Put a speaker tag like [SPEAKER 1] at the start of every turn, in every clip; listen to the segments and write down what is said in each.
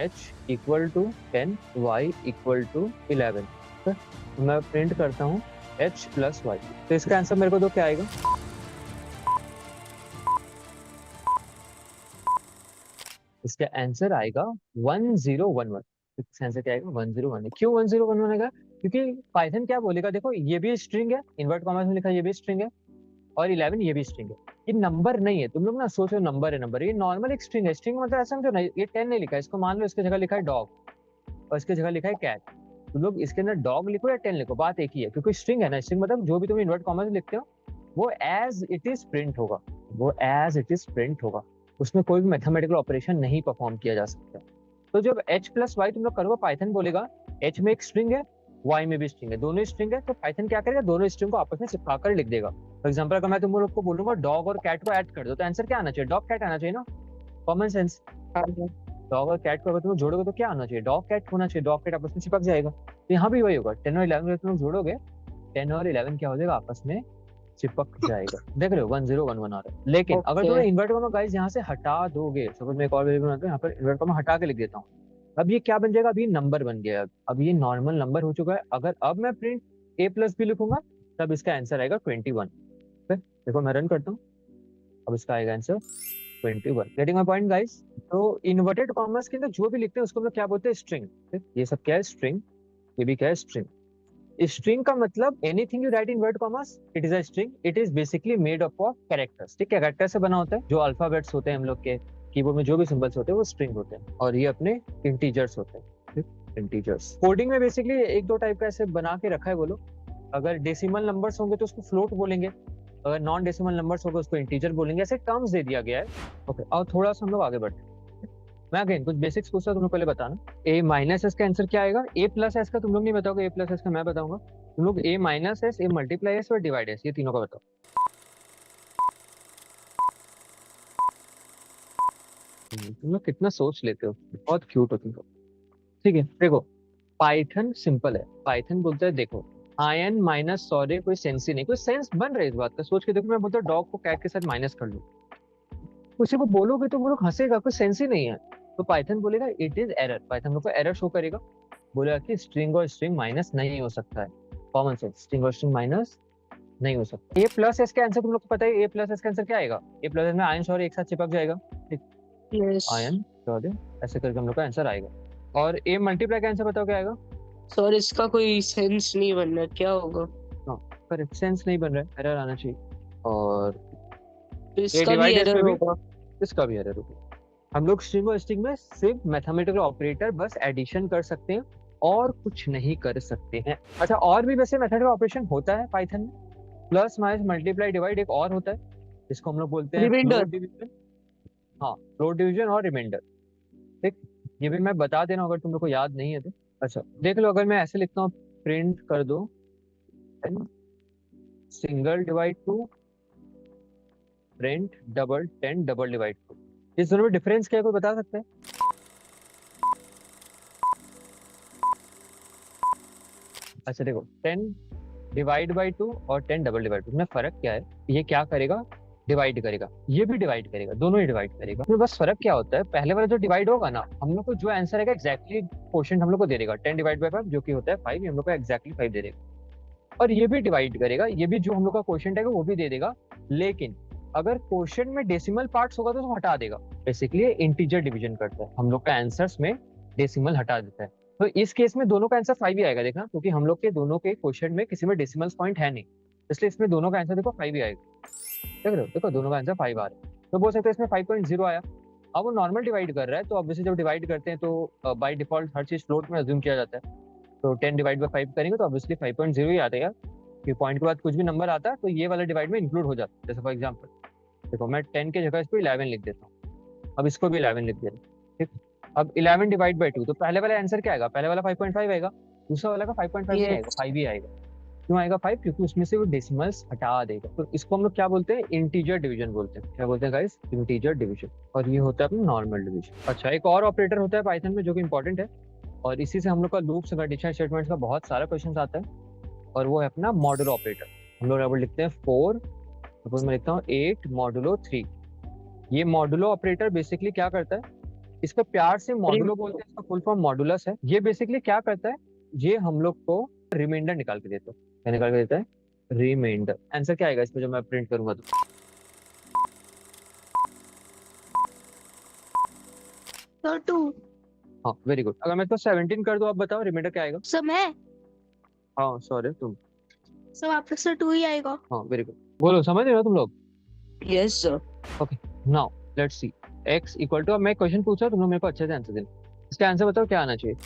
[SPEAKER 1] h equal to 10, y equal to 11। तो मैं print करता हूँ h प्लस वाई। तो इसका आंसर मेरे को तो क्या आएगा? इसका आंसर आएगा 1011। इसका आंसर क्या आएगा? 1011। क्यों 1011 आएगा? क्योंकि पाइथन क्या बोलेगा, देखो ये भी स्ट्रिंग है, इन्वर्ट कॉमास में लिखा है, ये भी स्ट्रिंग है, और 11 ये भी स्ट्रिंग है। ये नंबर नहीं है, तुम लोग ना सोचो नंबर है, नंबर, ये नॉर्मल एक स्ट्रिंग है। स्ट्रिंग मतलब ऐसा समझो ना, ये 10 नहीं लिखा है, इसको मान लो इसकी जगह लिखा है डॉग और इसकी जगह लिखा है कैट। तुम लोग इसके अंदर डॉग लिखो या 10 लिखो, बात एक ही है, क्योंकि स्ट्रिंग है ना। स्ट्रिंग मतलब जो भी तुम इन्वर्ट कॉमा में लिखते हो वो एज इट इज प्रिंट होगा, वो एज इट इज प्रिंट होगा, उसमें कोई भी मैथमेटिकल ऑपरेशन नहीं परफॉर्म किया जा सकता। तो जब h प्लस वाई तुम लोग करोगे, पाइथन बोलेगा h में एक स्ट्रिंग है, y में भी स्ट्रिंग है, दोनों स्ट्रिंग है, तो पाइथन क्या करेगा, दोनों स्ट्रिंग को आपस में चिपका कर लिख देगा। फॉर एग्जाम्पल अगर मैं तुम लोग को बोलूंगा डॉग और कैट को ऐड कर दो, तो आंसर क्या आना चाहिए? डॉग कैट आना चाहिए ना, कॉमन सेंस। डॉग और कैट को अगर तुम लोग जोड़ोगे तो क्या आना चाहिए? डॉग कैट होना चाहिए, डॉग कैट आपस में चिपक जाएगा। तो यहाँ भी वही होगा, 10 और 11 तुम लोग जोड़ोगे, 10 और 11 क्या हो जाएगा, आपस में चिपक जाएगा। देख रहे हो 1011 आ रहा है। लेकिन अगर तुम इन्वर्ट कॉमा गाइस यहाँ से हटा दोगे, सपोज मैं एक और वेरिएबल बनाता हूँ, यहाँ पर इन्वर्ट कॉमा हटा के लिख देता हूँ, अब ये क्या बन जाएगा? अब ये नंबर बन गया। अब ये नॉर्मल नंबर हो चुका है। अगर अब मैं प्रिंट a प्लस बी लिखूंगा, तब इसका आंसर आएगा 21। फिर देखो मैं रन करता हूँ, अब इसका आएगा answer 21। Getting my point guys? तो इन्वर्टेड कॉमर्स के अंदर जो भी लिखते हैं उसको हम लोग क्या बोलते हैं? स्ट्रिंग। ये सब क्या है? स्ट्रिंग। ये भी क्या है? स्ट्रिंग। स्ट्रिंग का मतलब anything you right in inverted commas, it is a string. It is basically made up of characters. ठीक है, कैरेक्टर से बना होता है। जो अल्फाबेट्स होते हैं हम लोग के कीबोर्ड में, जो भी सिंबल्स होते हैं वो स्ट्रिंग होते हैं, और ये अपने इंटीजर्स होते हैं। इंटीजर्स कोडिंग में बेसिकली एक दो टाइप का ऐसे बना के रखा है वो लोग। अगर डेसिमल नंबर्स होंगे तो उसको फ्लोट बोलेंगे, अगर नॉन डेसिमल नंबर्स होंगे उसको इंटीजर बोलेंगे। ऐसे टर्म्स दे दिया गया है। ओके, और थोड़ा सा हम लोग आगे बढ़ते हैं। मैं अगेन कुछ बेसिक्स पूछता हूँ, तुम लोग पहले बताना ए माइनस एस का आंसर क्या आएगा? ए प्लस एस का तुम लोग नहीं बताओगे, ए प्लस एस का मैं बताऊंगा। तुम लोग ए minus S, A multiply S और डिवाइड एस, ये तीनों का बताओ। तुम लोग कितना सोच लेते हो, बहुत क्यूट हो तुम लोग। ठीक है देखो, पाइथन सिंपल है। पाइथन बोलता है देखो, आयन माइनस सॉरी, कोई सेंस ही नहीं, कोई सेंस बन रहा है इस बात का? सोच के देखो, मैं बोलता हूँ डॉग को कैट के साथ माइनस कर लो, उसी को बोलोगे तो वो लोग हंसेगा, कोई सेंस ही नहीं है। तो पाइथन बोलेगा इट इज एरर, पाइथन को एरर शो करेगा, बोलेगा कि स्ट्रिंग और स्ट्रिंग माइनस नहीं हो सकता है। कॉमन सेंस, स्ट्रिंग और स्ट्रिंग माइनस नहीं हो सकता। ए प्लस एस का आंसर तुम लोग को पता है, ए प्लस एस का आंसर क्या आएगा? ए प्लस एस में आयन सॉरी एक साथ चिपक जाएगा, ठीक, आयन सॉरी ऐसे करके हम लोग का आंसर आएगा। और ए मल्टीप्लाई का आंसर बताओ क्या आएगा?
[SPEAKER 2] सर इसका कोई सेंस नहीं बन रहा, क्या होगा?
[SPEAKER 1] करेक्ट, सेंस नहीं बन रहा है, एरर आना चाहिए। और
[SPEAKER 2] तो
[SPEAKER 1] ए
[SPEAKER 2] इसका भी
[SPEAKER 1] डिवाइड एस
[SPEAKER 2] एरर
[SPEAKER 1] में भी
[SPEAKER 2] होगा।
[SPEAKER 1] इसका भी एरर होगा। हम लोग स्ट्रिंग और स्ट्रिंग में सिर्फ मैथमेटिकल ऑपरेटर बस एडिशन कर सकते हैं और कुछ नहीं कर सकते हैं। अच्छा, और भी वैसे मैथमेटिकल ऑपरेशन होता है पाइथन में, प्लस माइनस मल्टीप्लाई डिवाइड एक और होता है, जिसको हम लोग बोलते हैं
[SPEAKER 2] रिमाइंडर।
[SPEAKER 1] Float division. हाँ, फ्लोट डिवीजन और रिमाइंडर। ठीक, ये भी मैं बता देना अगर तुम लोग को याद नहीं है तो। अच्छा देख लो, अगर मैं ऐसे लिखता हूँ, प्रिंट कर दो single divide two, print double 10 double divide two, इस दोनों में डिफरेंस क्या है, कोई बता सकता है? अच्छा देखो, 10 डिवाइड बाई 2 और 10 डबल डिवाइड 2 में फर्क क्या है? ये क्या करेगा? डिवाइड करेगा, ये भी डिवाइड करेगा, दोनों ही डिवाइड करेगा। तो बस फर्क क्या होता है, पहले वाला जो डिवाइड होगा ना, हम लोग को जो आंसर आएगा एग्जैक्टली क्वोशिएंट हम लोग को दे देगा। 10 डिवाइड बाई 5 जो कि होता है 5, ये हम लोग को एग्जैक्टली 5 दे देगा। और ये भी डिवाइड करेगा, ये भी जो हम लोग का क्वोशिएंट आएगा वो भी दे देगा। लेकिन अगर क्वोशिएंट में डेसिमल पार्ट्स होगा तो हटा देगा। बेसिकली इंटीजर डिवीजन करता है, हम लोग का आंसर्स में डेसिमल हटा देता है। तो इस केस में दोनों का आंसर 5 ही आएगा, देखना, क्योंकि हम लोग के दोनों के क्वोशिएंट में किसी में डेसिमल पॉइंट है नहीं, इसलिए इसमें दोनों का आंसर देखो 5 ही आएगा। देख रहे हो, देखो दोनों का आंसर 5 आ रहा है। तो बोल सकते हैं इसमें 5.0 आया। अब वो नॉर्मल डिवाइड कर रहा है, तो ऑब्वियसली जब डिवाइड करते हैं तो बाय डिफॉल्ट हर चीज फ्लोट में अज्यूम किया जाता है। तो 10 डिवाइड बाई 5 करेंगे तो ऑब्वियसली 5.0 ही आता है यार, कि पॉइंट के बाद कुछ भी नंबर आता है तो ये वाला डिवाइड में इंक्लूड हो जाता है। जैसे फॉर एग्जांपल देखो, मैं 10 की जगह इसको 11 लिख देता हूँ, अब इसको भी 11 लिख दे रहा हूँ, ठीक। अब 11 डिवाइड बाई 2, तो पहले वाला आंसर क्या आएगा? पहले वाला 5.5 आएगा, दूसरा वाला का 5.5 नहीं आएगा, 5 ही आएगा। क्यों आएगा 5? क्योंकि उसमें से वो डेसिमल्स हटा देगा। तो इसको हम लोग क्या बोलते हैं? इंटीजर डिवीजन बोलते हैं। क्या बोलते हैं गाइस? Integer division. और ये होता है अपना नॉर्मल डिवीजन। अच्छा, एक और ऑपरेटर होता है पाइथन में जो कि इंपॉर्टेंट है, और इसी से हम लोग का लूप्स और कंडीशनल स्टेटमेंट्स का बहुत सारा क्वेश्चन आता है, और वो है अपना मॉडुलो ऑपरेटर। हम लोग यहाँ पर लिखते हैं 4, सपोज मैं लिखता हूँ 8 मॉडुलो 3। ये मॉडुलो ऑपरेटर बेसिकली क्या करता है? इसका प्यार से मॉडुलो बोलते हैं, इसका फुल फॉर्म मॉडुलस है। ये बेसिकली क्या करता है, ये हम लोग को रिमाइंडर निकाल के देता है। क्या निकाल के देता है? रिमाइंडर। आंसर क्या आएगा इसमें जब मैं प्रिंट करूंगा तो?
[SPEAKER 3] 2।
[SPEAKER 1] हाँ वेरी गुड। अगर मैं इसको 17 कर दूं, आप बताओ रिमाइंडर क्या आएगा?
[SPEAKER 3] सर मैं
[SPEAKER 1] हाँ सॉरी तुम।
[SPEAKER 3] सर वापस से 2 ही आएगा।
[SPEAKER 1] हाँ वेरी गुड। बोलो, समझ रहे हो तुम लोग?
[SPEAKER 2] Yes sir.
[SPEAKER 1] Okay now let's see. x equal to, अब मैं क्वेश्चन पूछ रहा हूं, तुम लोग मेरे को अच्छे से आंसर देना। इसका आंसर बताओ क्या आना चाहिए?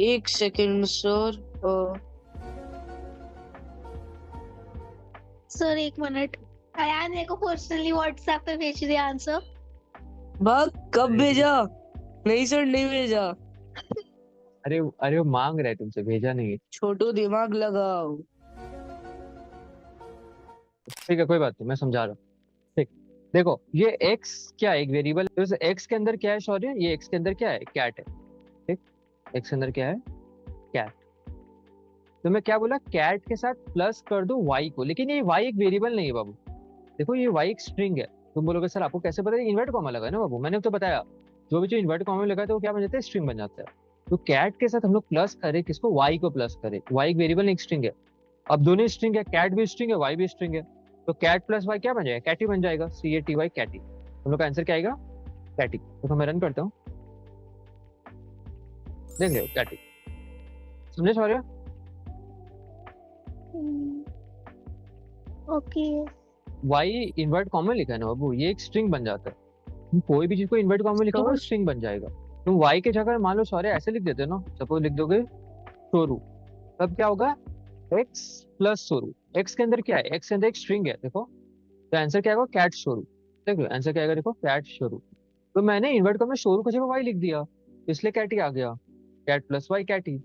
[SPEAKER 2] एक second sir.
[SPEAKER 3] Sir 1 minute, Ayaan मेरे को पर्सनली व्हाट्सएप पे भेज दिया आंसर।
[SPEAKER 2] भाग कब भेजा? नहीं सर नहीं भेजा।
[SPEAKER 1] अरे अरे वो मांग रहा है तुमसे, भेजा नहीं है।
[SPEAKER 2] छोटू दिमाग लगाओ।
[SPEAKER 1] ठीक है कोई बात नहीं, मैं समझा रहा हूँ। ठीक, देखो ये x क्या है, एक वेरिएबल। तो इस x के अंदर क्या है शौर्य? ये x के अंदर क्या है? कैट है। ठीक, x के अंदर क्या है? कैट। तो मैं क्या बोला, कैट के साथ प्लस कर दो y को, लेकिन ये y एक वेरिएबल नहीं है बाबू। देखो ये y एक स्ट्रिंग है। तुम बोलोगे सर आपको कैसे पता है? इन्वर्ट कॉमा लगा है ना बाबू, मैंने तो बताया। जो भी जो इन्वर्ट कॉमा लगा है तो वो क्या बन जाता है? स्ट्रिंग बन जाता है। तो कैट के साथ हम लोग प्लस करें किसको? y को प्लस करें। y एक वेरिएबल नहीं, एक स्ट्रिंग है। अब दोनों स्ट्रिंग है, कैट भी स्ट्रिंग है, y भी स्ट्रिंग है। तो कैट प्लस y क्या बन जाएगा? कैटी बन जाएगा। CATY caty. हम लोग का आंसर क्या आएगा? कैटी। तो मैं रन करता हूँ, देख लो कैटी। समझे सौर्य?
[SPEAKER 3] ओके।
[SPEAKER 1] y इन्वर्ट कॉमन लिखा है ना बाबू, ये एक स्ट्रिंग बन जाता है। तुम कोई भी चीज को इन्वर्ट कॉमन लिखो वो
[SPEAKER 2] सर
[SPEAKER 1] स्ट्रिंग बन जाएगा। तुम y के जगह मान लो सौर्य ऐसे लिख देते हो ना, सपोज लिख दोगे सोरू, तब क्या होगा? x plus सोरू। x के अंदर क्या है? x के अंदर एक स्ट्रिंग है देखो। तो आंसर क्या आएगा? कैट शोरू। देख लो आंसर क्या आएगा, देखो कैट शोरू। तो मैंने इन्वर्ट कॉमन शोरू की जगह y लिख दिया, इसलिए कैटी आ गया। Cat plus y Katie.